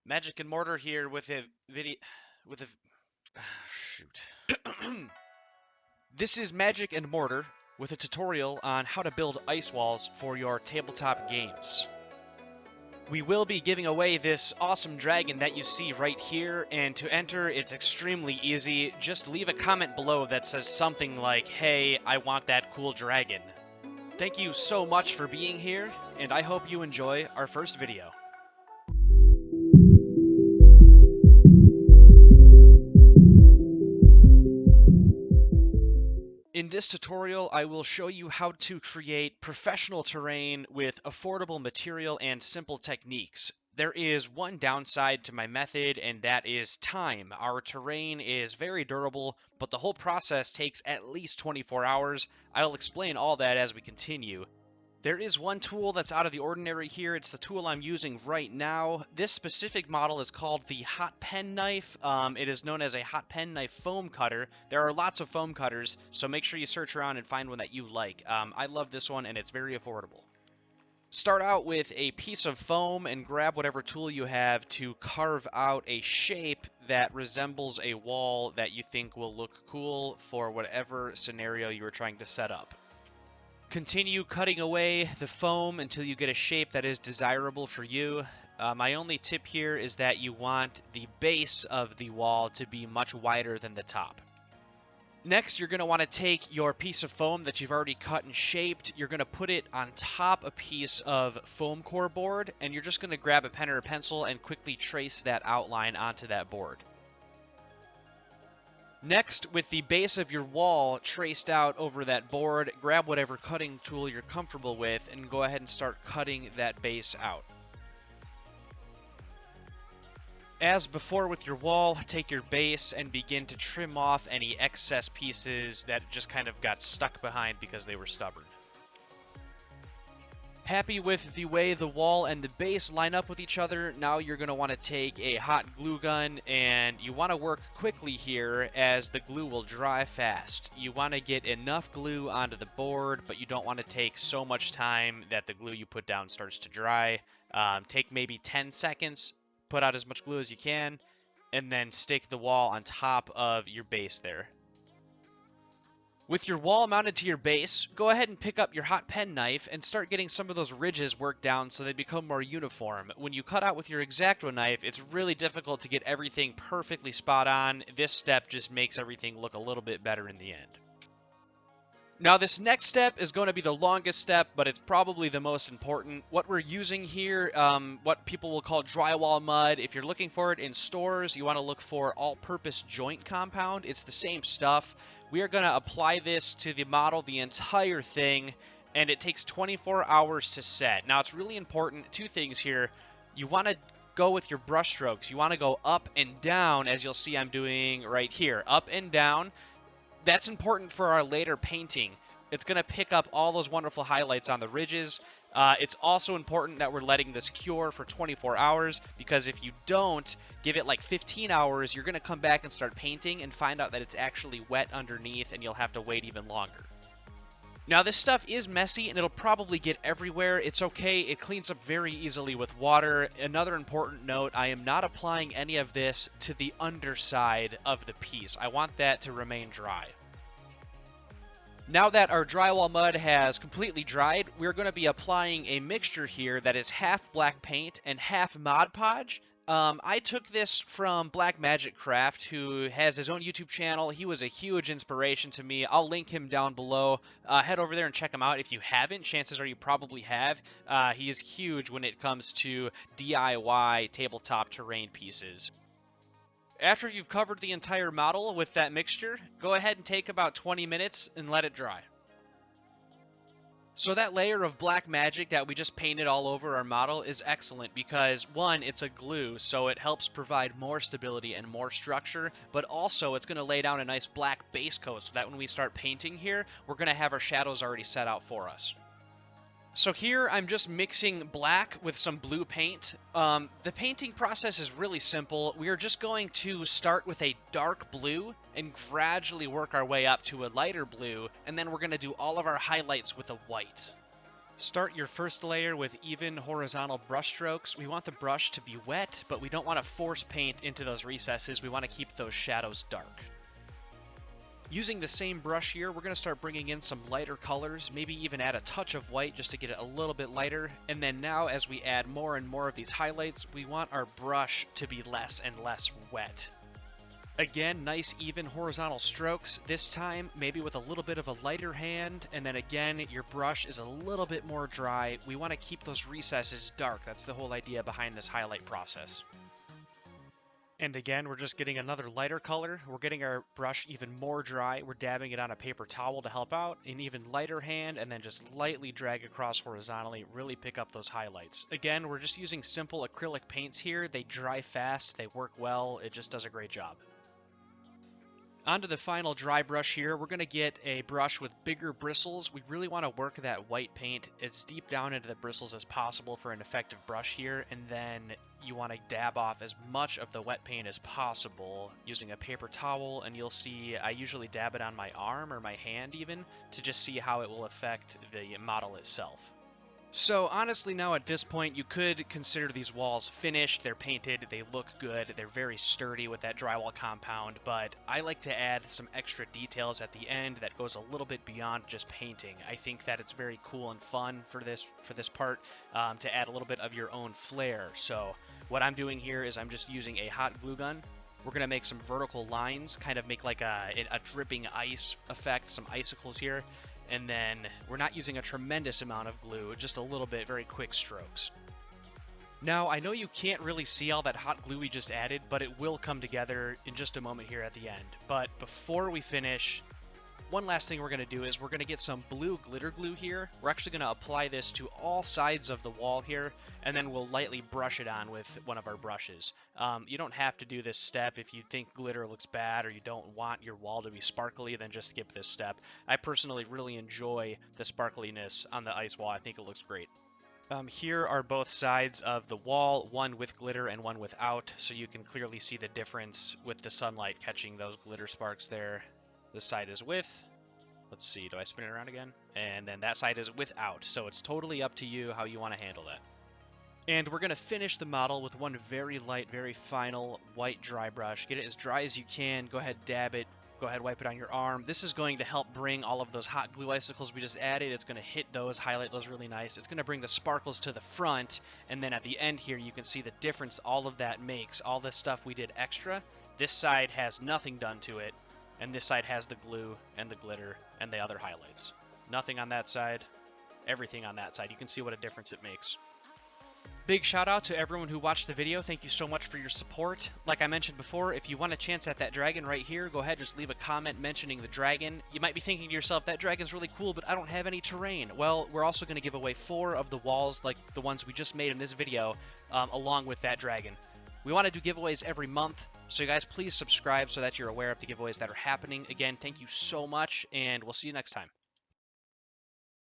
Magic and Mortar here with a video with a shoot. This is Magic and Mortar with a tutorial on how to build ice walls for your tabletop games. We will be giving away this awesome dragon that you see right here, and to enter it's extremely easy. Just leave a comment below that says something like, "Hey, I want that cool dragon." Thank you so much for being here, and I hope you enjoy our first video. In this tutorial, I will show you how to create professional terrain with affordable material and simple techniques. There is one downside to my method, and that is time. Our terrain is very durable, but the whole process takes at least 24 hours. I'll explain all that as we continue. There is one tool that's out of the ordinary here. It's the tool I'm using right now. This specific model is called the Hot Pen Knife. It is known as a Hot Pen Knife foam cutter. There are lots of foam cutters, so make sure you search around and find one that you like. I love this one, and it's very affordable. Start out with a piece of foam and grab whatever tool you have to carve out a shape that resembles a wall that you think will look cool for whatever scenario you are trying to set up. Continue cutting away the foam until you get a shape that is desirable for you. My only tip here is that you want the base of the wall to be much wider than the top. Next, you're going to want to take your piece of foam that you've already cut and shaped. You're going to put it on top a piece of foam core board, and you're just going to grab a pen or a pencil and quickly trace that outline onto that board. Next, with the base of your wall traced out over that board, grab whatever cutting tool you're comfortable with and go ahead and start cutting that base out. As before with your wall, take your base and begin to trim off any excess pieces that just kind of got stuck behind because they were stubborn. Happy with the way the wall and the base line up with each other, now you're going to want to take a hot glue gun and you want to work quickly here as the glue will dry fast. You want to get enough glue onto the board, but you don't want to take so much time that the glue you put down starts to dry. Take maybe 10 seconds, put out as much glue as you can, and then stick the wall on top of your base there. With your wall mounted to your base, go ahead and pick up your hot pen knife and start getting some of those ridges worked down so they become more uniform. When you cut out with your X-Acto knife, it's really difficult to get everything perfectly spot on. This step just makes everything look a little bit better in the end. Now this next step is going to be the longest step, but it's probably the most important. What we're using here, what people will call drywall mud. If you're looking for it in stores, you want to look for all-purpose joint compound. It's the same stuff. We are going to apply this to the model, the entire thing, and it takes 24 hours to set. Now it's really important, two things here. You want to go with your brush strokes. You want to go up and down, as you'll see I'm doing right here. Up and down. That's important for our later painting. It's going to pick up all those wonderful highlights on the ridges. It's also important that we're letting this cure for 24 hours, because if you don't give it like 15 hours, you're going to come back and start painting and find out that it's actually wet underneath and you'll have to wait even longer. Now this stuff is messy and it'll probably get everywhere. It's okay, it cleans up very easily with water. Another important note, I am not applying any of this to the underside of the piece. I want that to remain dry. Now that our drywall mud has completely dried, we're going to be applying a mixture here that is half black paint and half Mod Podge. I took this from Black Magic Craft, who has his own YouTube channel. He was a huge inspiration to me. I'll link him down below. Head over there and check him out. If you haven't, chances are you probably have. He is huge when it comes to DIY tabletop terrain pieces. After you've covered the entire model with that mixture, go ahead and take about 20 minutes and let it dry. So that layer of black magic that we just painted all over our model is excellent because, one, it's a glue, so it helps provide more stability and more structure, but also it's going to lay down a nice black base coat so that when we start painting here, we're going to have our shadows already set out for us. So here I'm just mixing black with some blue paint. The painting process is really simple. We are just going to start with a dark blue and gradually work our way up to a lighter blue, and then we're going to do all of our highlights with a white. Start your first layer with even horizontal brush strokes. We want the brush to be wet, but we don't want to force paint into those recesses. We want to keep those shadows dark. Using the same brush here, we're going to start bringing in some lighter colors, maybe even add a touch of white just to get it a little bit lighter. And then now as we add more and more of these highlights, we want our brush to be less and less wet. Again, nice even horizontal strokes, this time maybe with a little bit of a lighter hand, and then again, your brush is a little bit more dry. We want to keep those recesses dark. That's the whole idea behind this highlight process. And again, we're just getting another lighter color. We're getting our brush even more dry. We're dabbing it on a paper towel to help out. An even lighter hand, and then just lightly drag across horizontally, really pick up those highlights. Again, we're just using simple acrylic paints here. They dry fast, they work well, it just does a great job. Onto the final dry brush here, we're going to get a brush with bigger bristles. We really want to work that white paint as deep down into the bristles as possible for an effective brush here, and then you want to dab off as much of the wet paint as possible using a paper towel, and you'll see I usually dab it on my arm or my hand even to just see how it will affect the model itself. So honestly now at this point you could consider these walls finished, they're painted, they look good, they're very sturdy with that drywall compound, but I like to add some extra details at the end that goes a little bit beyond just painting. I think that it's very cool and fun for this part to add a little bit of your own flair. So what I'm doing here is I'm just using a hot glue gun. We're going to make some vertical lines, kind of make like a dripping ice effect, some icicles here. And then we're not using a tremendous amount of glue, just a little bit, very quick strokes. Now, I know you can't really see all that hot glue we just added, but it will come together in just a moment here at the end. But before we finish, one last thing we're going to do is we're going to get some blue glitter glue here. We're actually going to apply this to all sides of the wall here, and then we'll lightly brush it on with one of our brushes. You don't have to do this step. If you think glitter looks bad or you don't want your wall to be sparkly, then just skip this step. I personally really enjoy the sparkliness on the ice wall. I think it looks great. Here are both sides of the wall, one with glitter and one without, so you can clearly see the difference with the sunlight catching those glitter sparks there. This side is with. Let's see, do I spin it around again? And then that side is without, so it's totally up to you how you want to handle that. And we're going to finish the model with one very light, very final white dry brush. Get it as dry as you can. Go ahead, dab it. Go ahead, wipe it on your arm. This is going to help bring all of those hot glue icicles we just added. It's going to hit those, highlight those really nice. It's going to bring the sparkles to the front. And then at the end here, you can see the difference all of that makes. All this stuff we did extra. This side has nothing done to it. And this side has the glue and the glitter and the other highlights. Nothing on that side, everything on that side. You can see what a difference it makes. Big shout out to everyone who watched the video. Thank you so much for your support. Like I mentioned before, if you want a chance at that dragon right here, go ahead, just leave a comment mentioning the dragon. You might be thinking to yourself, that dragon's really cool, but I don't have any terrain. Well, we're also going to give away 4 of the walls like the ones we just made in this video, along with that dragon. We want to do giveaways every month, so you guys please subscribe so that you're aware of the giveaways that are happening. Again, thank you so much, and we'll see you next time.